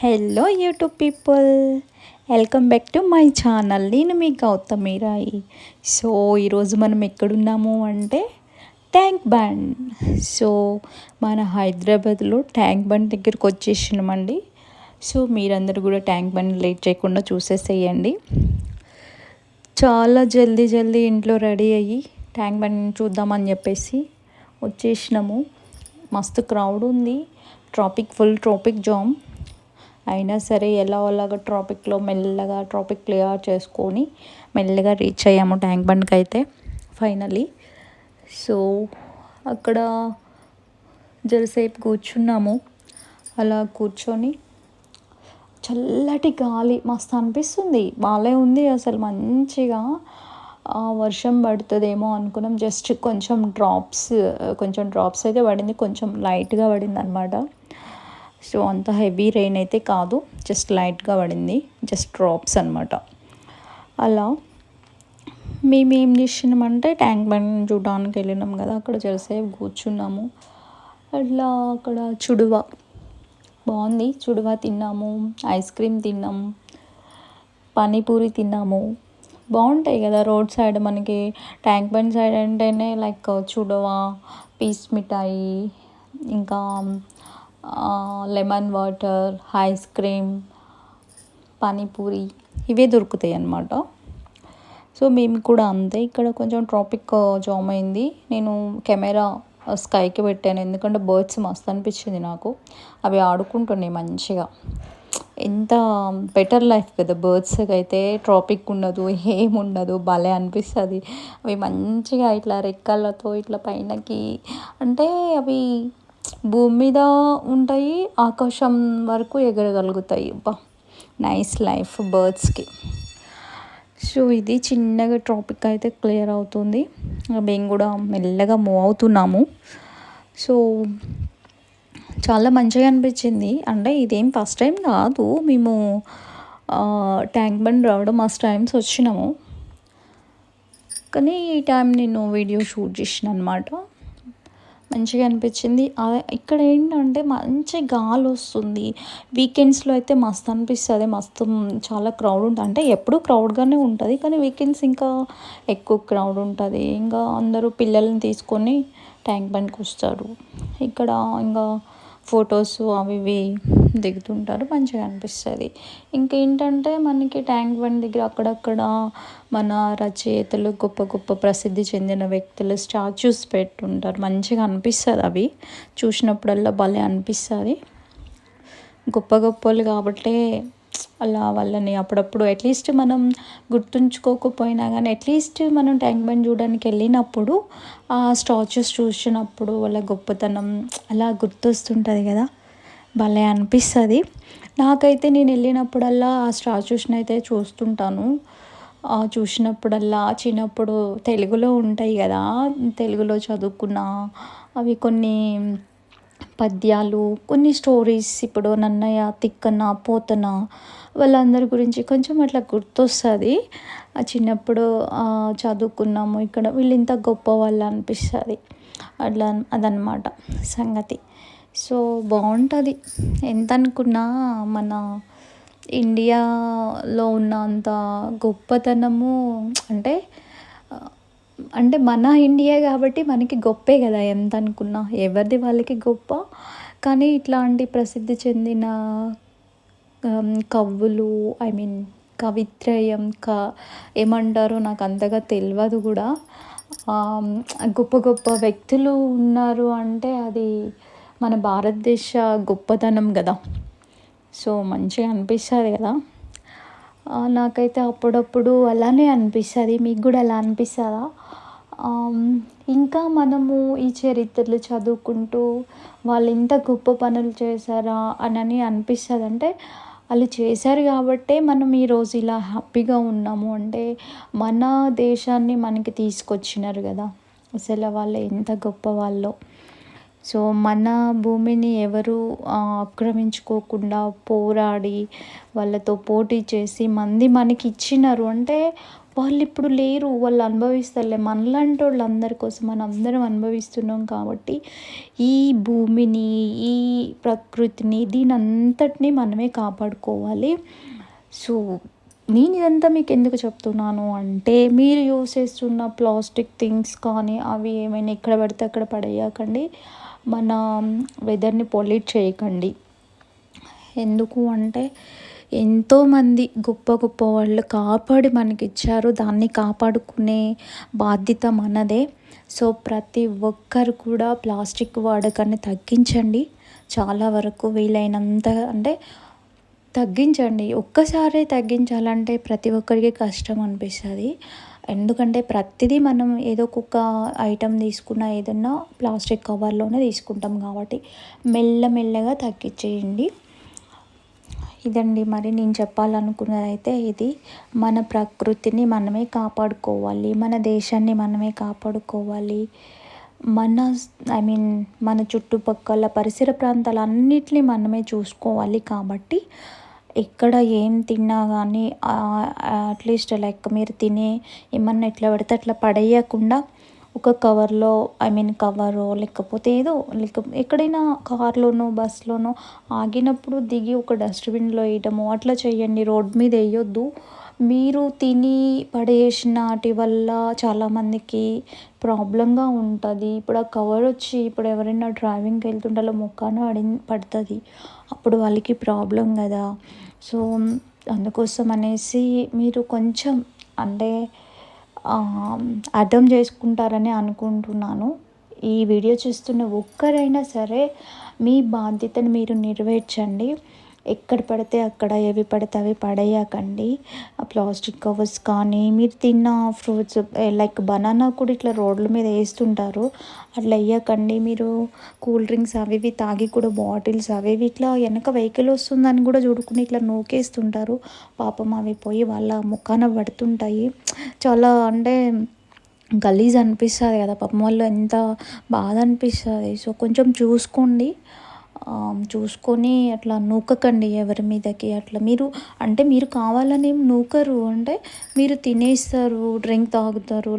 Hello YouTube people, welcome back to my channel. నేను మీ గౌతమి రాయి. So ఈరోజు మనం ఎక్కడున్నాము అంటే ట్యాంక్ బండ్. సో మన హైదరాబాద్లో ట్యాంక్ బండ్ దగ్గరికి వచ్చేసినామండి. సో మీరందరూ కూడా ట్యాంక్ బండ్ లేట్ చేయకుండా చూసేసేయండి. చాలా జల్దీ ఇంట్లో రెడీ అయ్యి ట్యాంక్ బండ్ చూద్దామని చెప్పేసి వచ్చేసినాము. మస్తు క్రౌడ్ ఉంది, ఫుల్ ట్రాఫిక్ జామ్. అయినా సరే ఎలా అలాగా ట్రాఫిక్లో మెల్లగా ట్రాఫిక్ క్లియర్ చేసుకొని మెల్లగా రీచ్ అయ్యాము ట్యాంక్ బండ్కి అయితే ఫైనలీ. సో అక్కడ జరసేపు కూర్చున్నాము. అలా కూర్చొని చల్లటి గాలి మస్తు అనిపిస్తుంది, బాగా ఉంది అసలు. మంచిగా వర్షం పడుతుందేమో అనుకున్నాం. జస్ట్ కొంచెం డ్రాప్స్ అయితే పడింది, కొంచెం లైట్గా పడింది అనమాట. సో అంత హెవీ రెయిన్ అయితే కాదు, జస్ట్ లైట్గా పడింది, జస్ట్ డ్రాప్స్ అనమాట. అలా మేము ఏం చేసినామంటే ట్యాంక్ బండ్ చూడడానికి వెళ్ళినాం కదా, అక్కడ జరసేపు కూర్చున్నాము. అట్లా అక్కడ చుడువ బాగుంది, చుడువ తిన్నాము, ఐస్ క్రీమ్ తిన్నాము, పానీపూరి తిన్నాము. బాగుంటాయి కదా రోడ్ సైడ్, మనకి ట్యాంక్ బండ్ సైడ్ అంటేనే లైక్ చుడువ, పీస్ మిఠాయి, ఇంకా lemon water, ice cream, panipuri ఇవే దొరుకుతాయి అన్నమాట. సో మేము కూడా అంతే. ఇక్కడ కొంచెం ట్రాఫిక్ జామ్ అయింది. నేను కెమెరా స్కైకి పెట్టాను, ఎందుకంటే బర్డ్స్ మస్తు అనిపించింది నాకు. అవి ఆడుకుంటున్నాయి మంచిగా. ఎంత బెటర్ లైఫ్ కదా బర్డ్స్కి అయితే, ట్రాఫిక్ ఉండదు, ఏముండదు, భలే అనిపిస్తుంది. అవి మంచిగా ఇట్లా రెక్కలతో ఇట్లా పైనకి, అంటే అవి భూమి మీద ఉంటాయి, ఆకాశం వరకు ఎగరగలుగుతాయి. నైస్ లైఫ్ బర్డ్స్కి. సో ఇది చిన్నగా ట్రాఫిక్ అయితే క్లియర్ అవుతుంది, మేము కూడా మెల్లగా మూవ్ అవుతున్నాము. సో చాలా మంచిగా అనిపించింది. అంటే ఇదేం ఫస్ట్ టైం కాదు, మేము ట్యాంక్ బండ్ రావడం మస్తు టైమ్స్ వచ్చినాము, కానీ ఈ టైం నేను వీడియో షూట్ చేసిన అనమాట. మంచిగా అనిపించింది. ఇక్కడ ఏంటంటే మంచి గాలి వస్తుంది. వీకెండ్స్లో అయితే మస్తు అనిపిస్తుంది, మస్తు చాలా క్రౌడ్ ఉంటుంది. అంటే ఎప్పుడూ క్రౌడ్గానే ఉంటుంది, కానీ వీకెండ్స్ ఇంకా ఎక్కువ క్రౌడ్ ఉంటుంది. ఇంకా అందరూ పిల్లల్ని తీసుకొని ట్యాంక్ బండ్కి వస్తారు. ఇక్కడ ఇంకా ఫొటోస్ అవి ఇవి దిగుతుంటారు, మంచిగా అనిపిస్తుంది. ఇంకేంటంటే మనకి ట్యాంక్ బండ్ దగ్గర అక్కడక్కడ మన రచయితలు, గొప్ప గొప్ప ప్రసిద్ధి చెందిన వ్యక్తులు స్టాచ్యూస్ పెట్టుంటారు, మంచిగా అనిపిస్తుంది. అవి చూసినప్పుడల్లా భలే అనిపిస్తుంది. గొప్పలు కాబట్టి అలా వాళ్ళని అప్పుడప్పుడు అట్లీస్ట్ మనం గుర్తుంచుకోకపోయినా కానీ అట్లీస్ట్ మనం ట్యాంక్ బండ్ చూడడానికి వెళ్ళినప్పుడు ఆ స్టాచ్యూస్ చూసినప్పుడు వాళ్ళ గొప్పతనం అలా గుర్తొస్తుంటుంది కదా, భలే అనిపిస్తుంది. నాకైతే నేను వెళ్ళినప్పుడల్లా ఆ స్టాచ్యూస్ని అయితే చూస్తుంటాను. చూసినప్పుడల్లా చిన్నప్పుడు తెలుగులో ఉంటాయి కదా, తెలుగులో చదువుకున్న అవి కొన్ని పద్యాలు, కొన్ని స్టోరీస్, ఇప్పుడు నన్నయ్య, తిక్కన, పోతన వాళ్ళందరి గురించి కొంచెం అట్లా గుర్తొస్తుంది. చిన్నప్పుడు చదువుకున్నాము ఇక్కడ, వీళ్ళు ఇంత గొప్ప వాళ్ళు అనిపిస్తుంది. అట్లా అదనమాట సంగతి. సో బాగుంటుంది. ఎంత అనుకున్నా మన ఇండియాలో ఉన్నంత గొప్పతనము అంటే అంటే మన ఇండియా కాబట్టి మనకి గొప్పే కదా, ఎంత అనుకున్నా ఎవరిది వాళ్ళకి గొప్ప. కానీ ఇట్లాంటి ప్రసిద్ధి చెందిన కవులు, ఐ మీన్ కవిత్రయం ఏమంటారో నాకు అంతగా తెలియదు కూడా. గొప్ప గొప్ప వ్యక్తులు ఉన్నారు అంటే అది మన భారతదేశ గొప్పతనం కదా. సో మంచిగా అనిపిస్తుంది కదా. నాకైతే అప్పుడప్పుడు అలానే అనిపిస్తుంది, మీకు కూడా అలా అనిపిస్తుందా? ఇంకా మనము ఈ చరిత్రలు చదువుకుంటూ వాళ్ళు ఇంత గొప్ప పనులు చేశారా అని అనిపిస్తుంది. అంటే వాళ్ళు చేశారు కాబట్టే మనం ఈరోజు ఇలా హ్యాపీగా ఉన్నాము. అంటే మన దేశాన్ని మనకి తీసుకొచ్చినారు కదా, అసలు వాళ్ళు ఎంత గొప్ప వాళ్ళో. సో మన భూమిని ఎవరు ఆక్రమించుకోకుండా పోరాడి వాళ్ళతో పోటీ చేసి మనకి ఇచ్చినారు. అంటే వాళ్ళిప్పుడు లేరు. వాళ్ళు అనుభవిస్తారులే. మనలాంటి వాళ్ళందరి కోసం మనందరం అనుభవిస్తున్నాం కాబట్టి, ఈ భూమిని, ఈ ప్రకృతిని దీనంతటిని మనమే కాపాడుకోవాలి. సో, నేనిదంతా మీకెందుకు చెప్తున్నాను అంటే, మీరు యూజ్ చేస్తున్న ప్లాస్టిక్ థింగ్స్ కానీ, అవి ఏమైనా ఎక్కడ పడితే అక్కడ పడేయకండి. మన వెదర్‌ని పొల్యూట్ చేయకండి. ఎందుకు అంటే, ఎంతోమంది గొప్ప గొప్ప వాళ్ళు కాపాడి మనకిచ్చారు. దాన్ని కాపాడుకునే బాధ్యత మనదే. సో, ప్రతి ఒక్కరు కూడా ప్లాస్టిక్ వాడకాన్ని తగ్గించండి. చాలా వరకు వీలైనంత అంటే తగ్గించండి. ఒక్కసారే తగ్గించాలంటే ప్రతి ఒక్కరికి కష్టం అనిపిస్తది. ఎందుకంటే ప్రతిదీ మనం ఏదో ఒక్కొక్క ఐటెమ్ తీసుకున్న ఏదన్నా ప్లాస్టిక్ కవర్‌లోనే తీసుకుంటాం కాబట్టి మెల్లమెల్లగా తగ్గిచ్చేయండి. ఇదండి మరి నేను చెప్పాలనుకున్నదైతే ఇది. మన ప్రకృతిని మనమే కాపాడుకోవాలి. మన దేశాన్ని మనమే కాపాడుకోవాలి. మన మన చుట్టుపక్కల పరిసర ప్రాంతాలన్నిటిని మనమే చూసుకోవాలి కాబట్టి, ఎక్కడ ఏం తిన్నా గానీ అట్‌లీస్ట్ లైక్ మీరు తినే ఏమన్నా ఎట్లా పడితే అట్లా పడేయకుండా ఒక కవర్‌లో కవరో లేకపోతే ఏదో ఎక్కడైనా కార్‌లోనో, బస్‌లోనో ఆగినప్పుడు దిగి ఒక డస్ట్‌బిన్‌లో ఎయటమో అట్లా చేయండి. రోడ్ మీద ఎయొద్దు. మీరు తిని పడేసిన ఆటి వల్ల చాలామందికి ప్రాబ్లమ్‌గా ఉంటది. ఇప్పుడు ఆ కవర్ వచ్చి ఇప్పుడు ఎవరైనా డ్రైవింగ్‌కి వెళ్తుంటే అలా మొఖాన పడతది. అప్పుడు వాళ్ళకి ప్రాబ్లమ్ గదా! సో, అందుకోసం అనేసి మీరు కొంచెం అంటే అర్థం చేసుకుంటారని అనుకుంటున్నాను. ఈ వీడియో చూస్తున్న ఒక్కరైనా సరే మీ బాధ్యతను మీరు నెరవేర్చండి. ఎక్కడ పడితే అక్కడ ఏవి పడితే అవి పడేయకండి. ప్లాస్టిక్ కవర్స్ కానీ, మీరు తిన్న ఫ్రూట్స్ లైక్ బనానా కూడా ఇట్లా రోడ్ల మీద ఏస్తుంటారు. అట్లా ఎయ్యకండి. మీరు కూల్ డ్రింక్స్ అవి ఇవి తాగి కూడా బాటిల్స్ అవి ఇవి ఇట్లా వెనక వెహికల్ వస్తుందని కూడా చూడకుండా ఇట్లా నూకేస్తుంటారు. పాపం అవి పోయి వాళ్ళ ముఖాన పడుతుంటాయి. చాలా అంటే గలీజ్ అనిపిస్తది కదా! పాపం వాళ్ళు ఎంత బాధ అనిపిస్తది. సో, కొంచెం చూసుకోండి. చూసుకొని అట్లా నూకకండి ఎవరి మీదకి. అట్లా మీరు కావాలని ఏం నూకరు. అంటే మీరు తినేస్తారు, డ్రింక్ తాగుతారు.